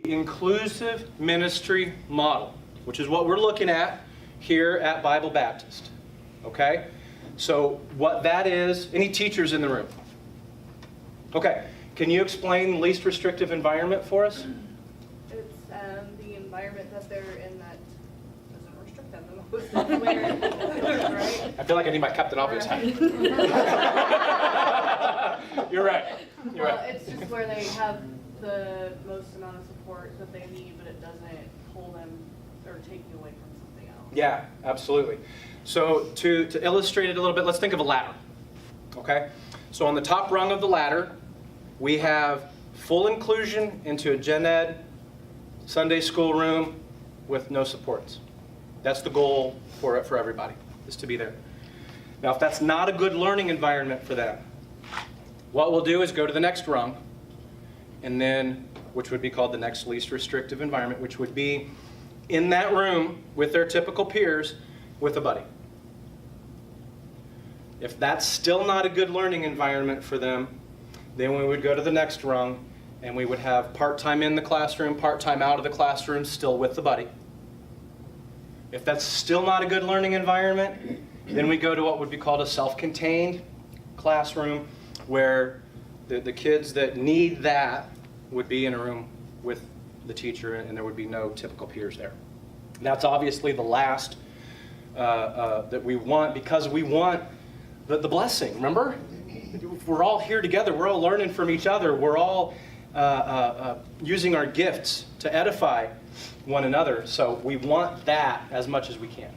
Inclusive ministry model, which is what we're looking at here at Bible Baptist. Okay? So what that is, any teachers in the room? Okay. Can you explain least restrictive environment for us? It's the environment that they're in that doesn't restrict them the most. That's where, right? I feel like I need my Captain Obvious hat. You're right. You're Well, right. it's just where they have the most amount of support that they need, but it doesn't pull them or take you away from something else. Yeah, absolutely. So to illustrate it a little bit, let's think of a ladder. Okay? So on the top rung of the ladder, we have full inclusion into a gen ed Sunday school room with no supports. That's the goal for everybody, is to be there. Now, if that's not a good learning environment for them, what we'll do is go to the next rung, and then, which would be called the next least restrictive environment, which would be in that room with their typical peers with a buddy. If that's still not a good learning environment for them, then we would go to the next rung, and we would have part-time in the classroom, part-time out of the classroom, still with the buddy. If that's still not a good learning environment, then we go to what would be called a self-contained classroom, where the kids that need that would be in a room with the teacher, and there would be no typical peers there. That's obviously the last that we want, because we want the blessing, remember? We're all here together. We're all learning from each other. We're all using our gifts to edify one another. So we want that as much as we can.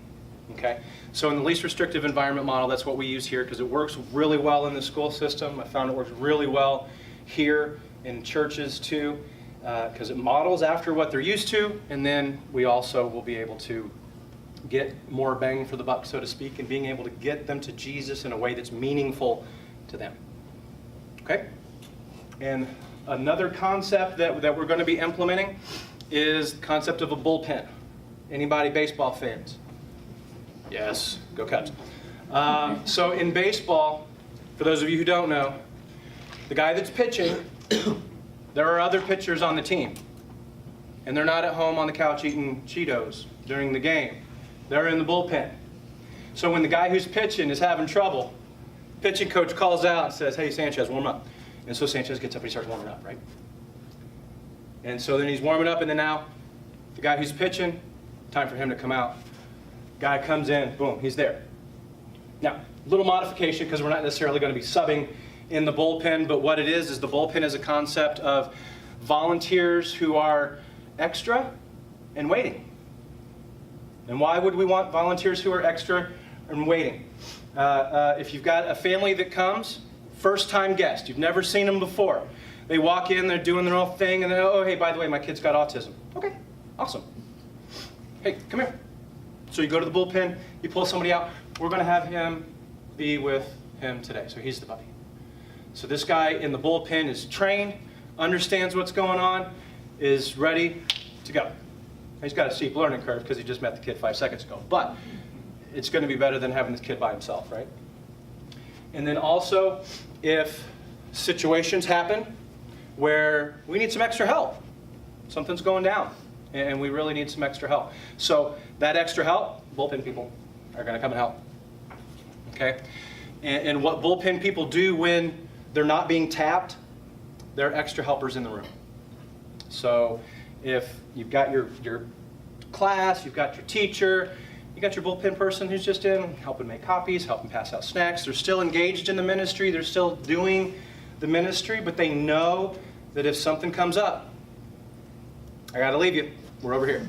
Okay? So in the least restrictive environment model, that's what we use here, because it works really well in the school system. I found it works really well here in churches too, because it models after what they're used to, and then we also will be able to get more bang for the buck, so to speak, and being able to get them to Jesus in a way that's meaningful to them. Okay? And another concept that we're going to be implementing is the concept of a bullpen. Anybody baseball fans? Yes, go Cubs. So in baseball, for those of you who don't know, the guy that's pitching, there are other pitchers on the team. And they're not at home on the couch eating Cheetos during the game. They're in the bullpen. So when the guy who's pitching is having trouble, pitching coach calls out and says, "Hey, Sanchez, warm up." And so Sanchez gets up and he starts warming up, right? And so then he's warming up, and then now the guy who's pitching, time for him to come out. Guy comes in, boom, he's there. Now, little modification, because we're not necessarily going to be subbing in the bullpen, but what it is the bullpen is a concept of volunteers who are extra and waiting. And why would we want volunteers who are extra and waiting? If you've got a family that comes, first-time guest, you've never seen them before. They walk in, they're doing their own thing, and then, oh, hey, by the way, my kid's got autism. Okay, awesome. Hey, come here. So you go to the bullpen, you pull somebody out. We're going to have him be with him today. So he's the buddy. So this guy in the bullpen is trained, understands what's going on, is ready to go. He's got a steep learning curve because he just met the kid 5 seconds ago. But it's going to be better than having this kid by himself, right? And then also, if situations happen where we need some extra help, something's going down, and we really need some extra help. So that extra help, bullpen people are going to come and help. Okay? And what bullpen people do when they're not being tapped, they're extra helpers in the room. So if you've got your class, you've got your teacher, you got your bullpen person who's just in, helping make copies, helping pass out snacks. They're still engaged in the ministry. They're still doing the ministry, but they know that if something comes up, I got to leave you. We're over here.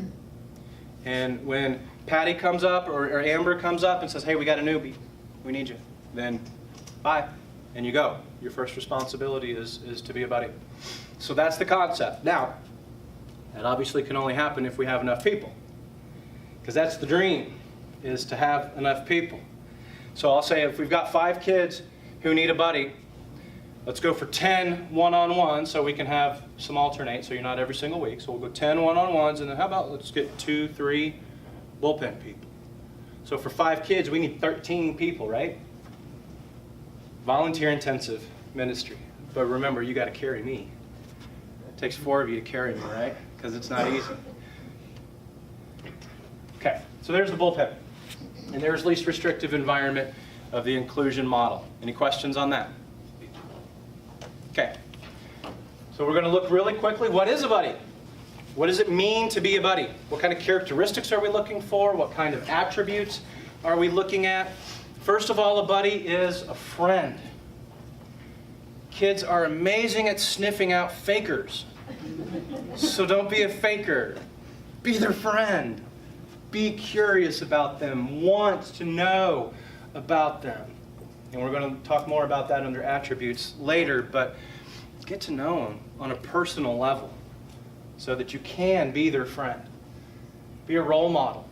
And when Patty comes up or Amber comes up and says, "Hey, we got a newbie. We need you," then bye. And you go. Your first responsibility is to be a buddy. So that's the concept. Now, that obviously can only happen if we have enough people. Because that's the dream, is to have enough people. So I'll say if we've got 5 kids who need a buddy, let's go for 10 one-on-ones so we can have some alternate, so you're not every single week. So we'll go 10 one-on-ones, and then how about let's get 2, 3 bullpen people. So for 5 kids, we need 13 people, right? Volunteer-intensive ministry. But remember, you got to carry me. It takes 4 of you to carry me, right? because it's not easy. Okay, so there's the bullpen. And there's least restrictive environment of the inclusion model. Any questions on that? Okay. So we're going to look really quickly. What is a buddy? What does it mean to be a buddy? What kind of characteristics are we looking for? What kind of attributes are we looking at? First of all, a buddy is a friend. Kids are amazing at sniffing out fakers. So don't be a faker. Be their friend. Be curious about them. Want to know about them. And we're going to talk more about that under attributes later, but get to know them on a personal level so that you can be their friend. Be a role model.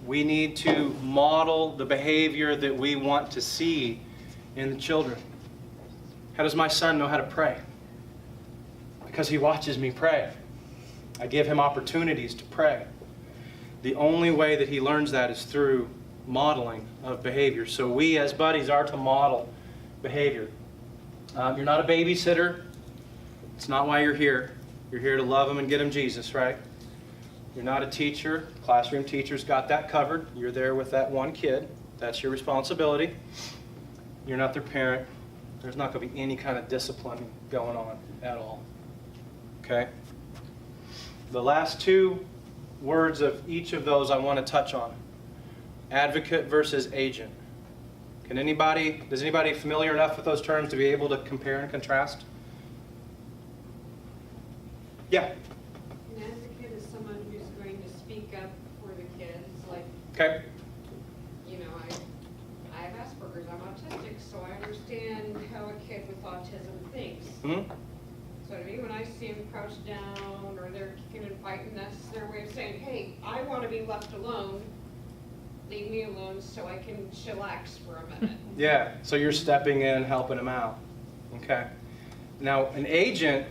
We need to model the behavior that we want to see in the children. How does my son know how to pray? Because he watches me pray. I give him opportunities to pray. The only way that he learns that is through modeling of behavior. So we as buddies are to model behavior. You're not a babysitter. It's not why you're here. You're here to love them and get them Jesus, right? You're not a teacher. Classroom teachers got that covered. You're there with that one kid. That's your responsibility. You're not their parent. There's not going to be any kind of discipline going on at all. Okay? The last two words of each of those I want to touch on. Advocate versus agent. Is anybody familiar enough with those terms to be able to compare and contrast? Yeah. An advocate is someone who's going to speak up for the kids, like, Okay. you know, I have Asperger's, I'm autistic, so I understand how a kid with autism thinks. Mm-hmm. So to me, when I see them crouched down or they're kicking and fighting, that's their way of saying, hey, I want to be left alone. Leave me alone so I can chillax for a minute. Yeah, so you're stepping in, helping them out. Okay. Now, an agent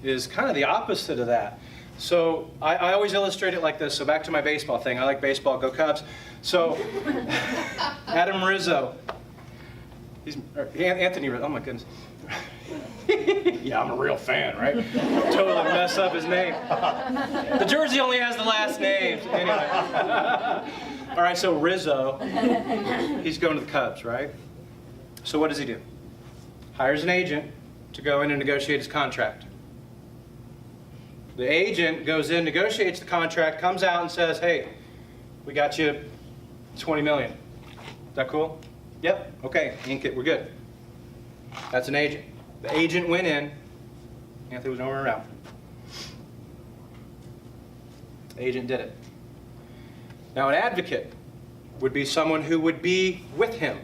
is kind of the opposite of that. So I always illustrate it like this. So back to my baseball thing. I like baseball. Go Cubs. So Adam Rizzo. Anthony Rizzo. Oh, my goodness. Yeah, I'm a real fan, right? Totally mess up his name. The jersey only has the last names. Anyway. All right, so Rizzo, he's going to the Cubs, right? So what does he do? Hires an agent to go in and negotiate his contract. The agent goes in, negotiates the contract, comes out and says, hey, we got you $20 million. Is that cool? Yep, okay, ink it, we're good. That's an agent. The agent went in, Anthony was nowhere around. The agent did it. Now an advocate would be someone who would be with him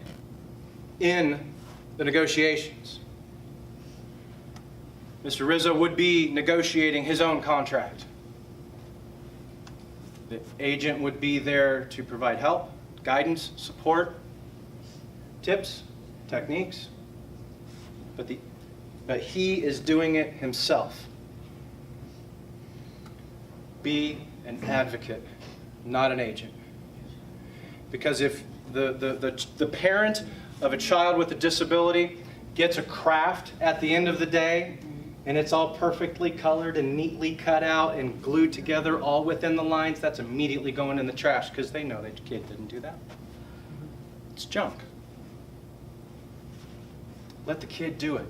in the negotiations. Mr. Rizzo would be negotiating his own contract. The agent would be there to provide help, guidance, support, tips, techniques, but he is doing it himself. Be an advocate, not an agent. Because if the parent of a child with a disability gets a craft at the end of the day, and it's all perfectly colored and neatly cut out and glued together all within the lines, that's immediately going in the trash because they know that the kid didn't do that. It's junk. Let the kid do it.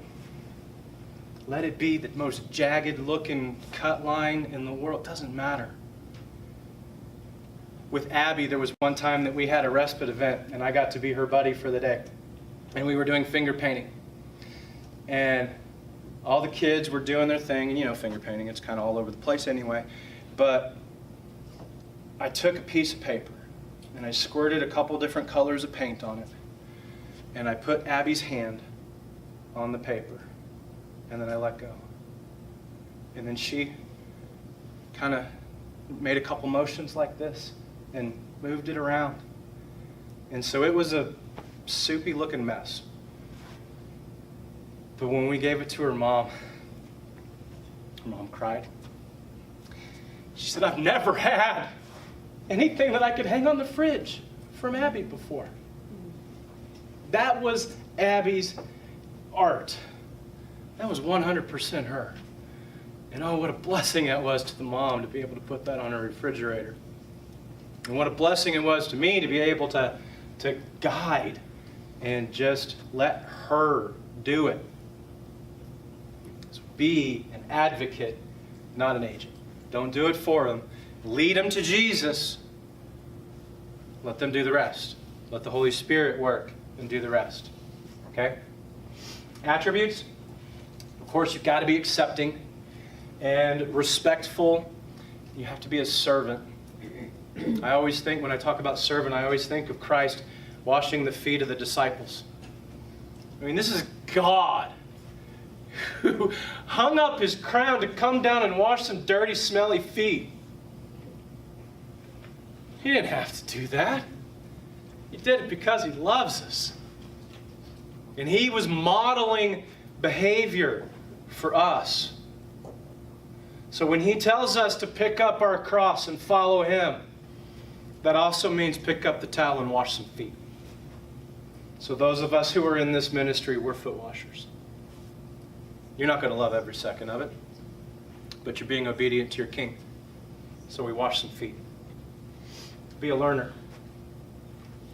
Let it be the most jagged looking cut line in the world. Doesn't matter. With Abby, there was one time that we had a respite event and I got to be her buddy for the day. And we were doing finger painting. And all the kids were doing their thing, and you know finger painting, it's kind of all over the place anyway. But I took a piece of paper and I squirted a couple different colors of paint on it. And I put Abby's hand on the paper. And then I let go. And then she kind of made a couple motions like this and moved it around. And so it was a soupy looking mess. But when we gave it to her mom cried. She said, I've never had anything that I could hang on the fridge from Abby before. That was Abby's art. That was 100% her. And oh, what a blessing it was to the mom to be able to put that on her refrigerator. And what a blessing it was to me to be able to guide and just let her do it. So be an advocate, not an agent. Don't do it for them. Lead them to Jesus. Let them do the rest. Let the Holy Spirit work and do the rest. Okay? Attributes. Of course, you've got to be accepting and respectful. You have to be a servant. I always think, when I talk about servant, I always think of Christ washing the feet of the disciples. I mean, this is God who hung up his crown to come down and wash some dirty, smelly feet. He didn't have to do that. He did it because he loves us. And he was modeling behavior for us. So when he tells us to pick up our cross and follow him, that also means pick up the towel and wash some feet. So those of us who are in this ministry, we're foot washers. You're not going to love every second of it, but you're being obedient to your King. So we wash some feet. Be a learner.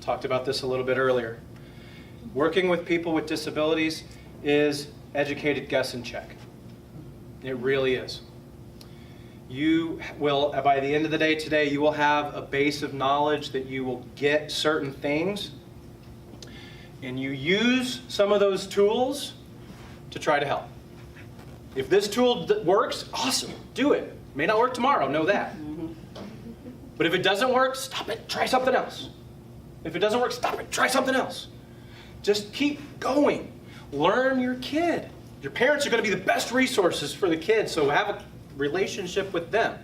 Talked about this a little bit earlier. Working with people with disabilities is educated guess and check. It really is. You will, by the end of the day today, you will have a base of knowledge that you will get certain things. And you use some of those tools to try to help. If this tool works, awesome, do it. It may not work tomorrow, know that. But if it doesn't work, stop it, try something else. If it doesn't work, stop it, try something else. Just keep going. Learn your kid. Your parents are going to be the best resources for the kids, so have a relationship with them.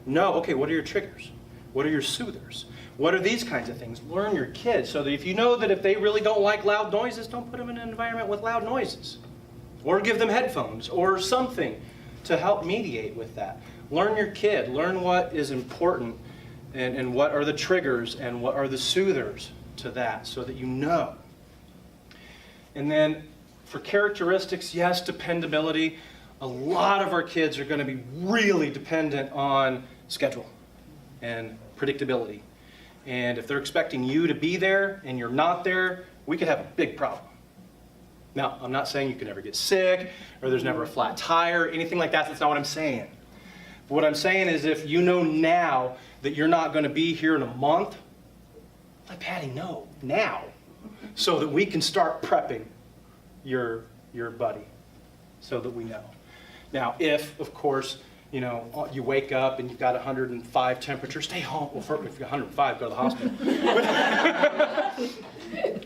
Know, okay, what are your triggers? What are your soothers? What are these kinds of things? Learn your kids so that if you know that if they really don't like loud noises, don't put them in an environment with loud noises. Or give them headphones or something to help mediate with that. Learn your kid. Learn what is important and what are the triggers and what are the soothers to that so that you know. And then for characteristics, yes, dependability. A lot of our kids are going to be really dependent on schedule and predictability. And if they're expecting you to be there and you're not there, we could have a big problem. Now, I'm not saying you can never get sick or there's never a flat tire, anything like that. That's not what I'm saying. But what I'm saying is if you know now that you're not going to be here in a month, let Patty know now so that we can start prepping your buddy so that we know. Now, if, of course, you know, you wake up and you've got 105 temperature, stay home. Well, first, if you're 105, go to the hospital.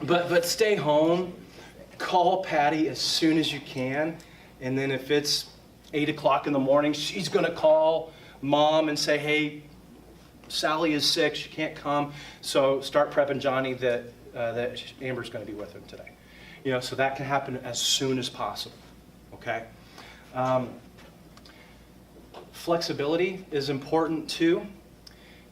but stay home. Call Patty as soon as you can. And then if it's 8 o'clock in the morning, she's going to call Mom and say, hey, Sally is sick. She can't come. So start prepping Johnny that Amber's going to be with him today. You know, so that can happen as soon as possible. Okay? Flexibility is important too,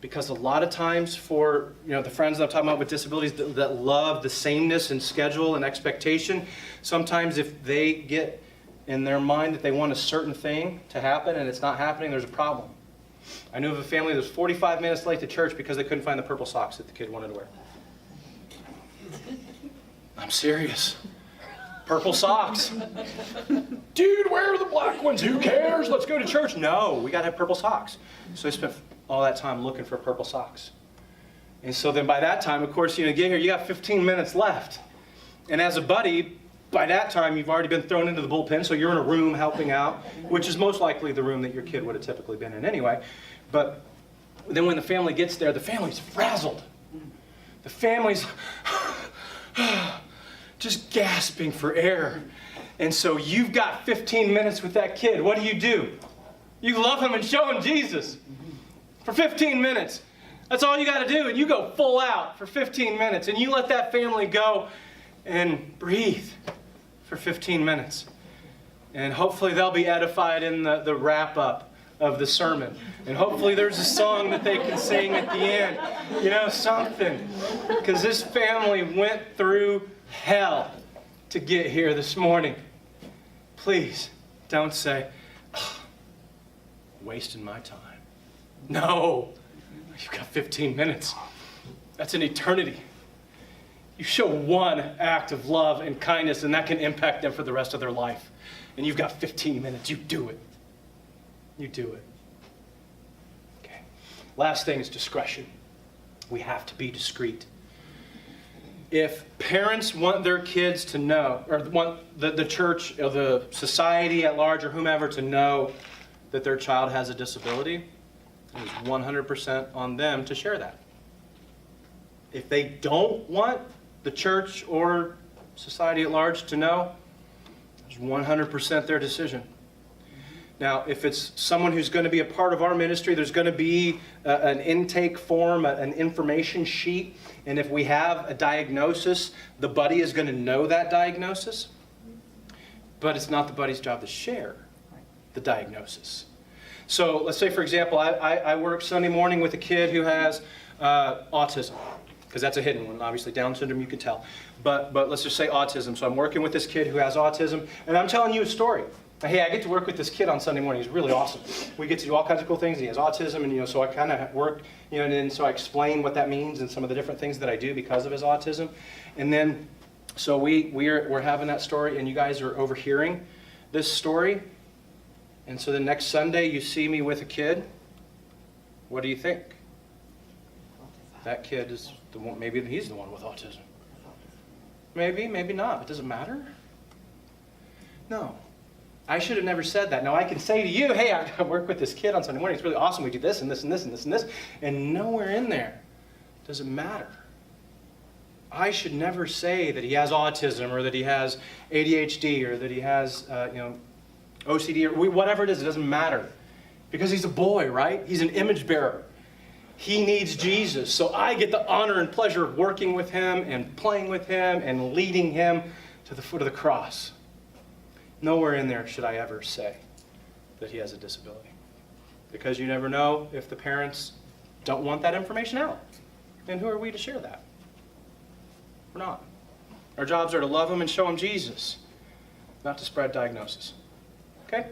because a lot of times for the friends that I'm talking about with disabilities that love the sameness in schedule and expectation, sometimes if they get in their mind that they want a certain thing to happen and it's not happening, there's a problem. I knew of a family that was 45 minutes late to church because they couldn't find the purple socks that the kid wanted to wear. I'm serious. Purple socks. Dude, where are the black ones? Who cares? Let's go to church. No, we got to have purple socks. So I spent all that time looking for purple socks. And so then by that time, of course, get here, you got 15 minutes left. And as a buddy, by that time, you've already been thrown into the bullpen, so you're in a room helping out, which is most likely the room that your kid would have typically been in anyway. But then when the family gets there, the family's frazzled. The family's just gasping for air. And so you've got 15 minutes with that kid. What do? You love him and show him Jesus for 15 minutes. That's all you got to do. And you go full out for 15 minutes. And you let that family go and breathe for 15 minutes. And hopefully they'll be edified in the wrap-up of the sermon. And hopefully there's a song that they can sing at the end. Something. Because this family went through hell to get here this morning. Please don't say, oh, wasting my time. No, you've got 15 minutes. That's an eternity. You show one act of love and kindness, and that can impact them for the rest of their life. And you've got 15 minutes. You do it. You do it. Okay. Last thing is discretion. We have to be discreet. If parents want their kids to know, or want the church or the society at large or whomever to know that their child has a disability, it is 100% on them to share that. If they don't want the church or society at large to know, it's 100% their decision. Now, if it's someone who's going to be a part of our ministry, there's going to be an intake form, an information sheet, and if we have a diagnosis, the buddy is going to know that diagnosis, but it's not the buddy's job to share the diagnosis. So let's say, for example, I work Sunday morning with a kid who has autism, because that's a hidden one. Obviously, Down syndrome, you can tell. But let's just say autism. So I'm working with this kid who has autism, and I'm telling you a story. Hey, I get to work with this kid on Sunday morning. He's really awesome. We get to do all kinds of cool things. He has autism, and so I kind of work, and then so I explain what that means and some of the different things that I do because of his autism. And then, so we're having that story, and you guys are overhearing this story. And so the next Sunday, you see me with a kid. What do you think? That kid is the one. Maybe he's the one with autism. Maybe, maybe not. It doesn't matter. No. I should have never said that. Now I can say to you, hey, I work with this kid on Sunday morning. It's really awesome. We do this and this and this and this and this. And nowhere in there does it matter. I should never say that he has autism or that he has ADHD or that he has, OCD or whatever it is. It doesn't matter. Because he's a boy, right? He's an image bearer. He needs Jesus. So I get the honor and pleasure of working with him and playing with him and leading him to the foot of the cross. Nowhere in there should I ever say that he has a disability. Because you never know if the parents don't want that information out. And who are we to share that? We're not. Our jobs are to love them and show them Jesus, not to spread diagnosis. Okay?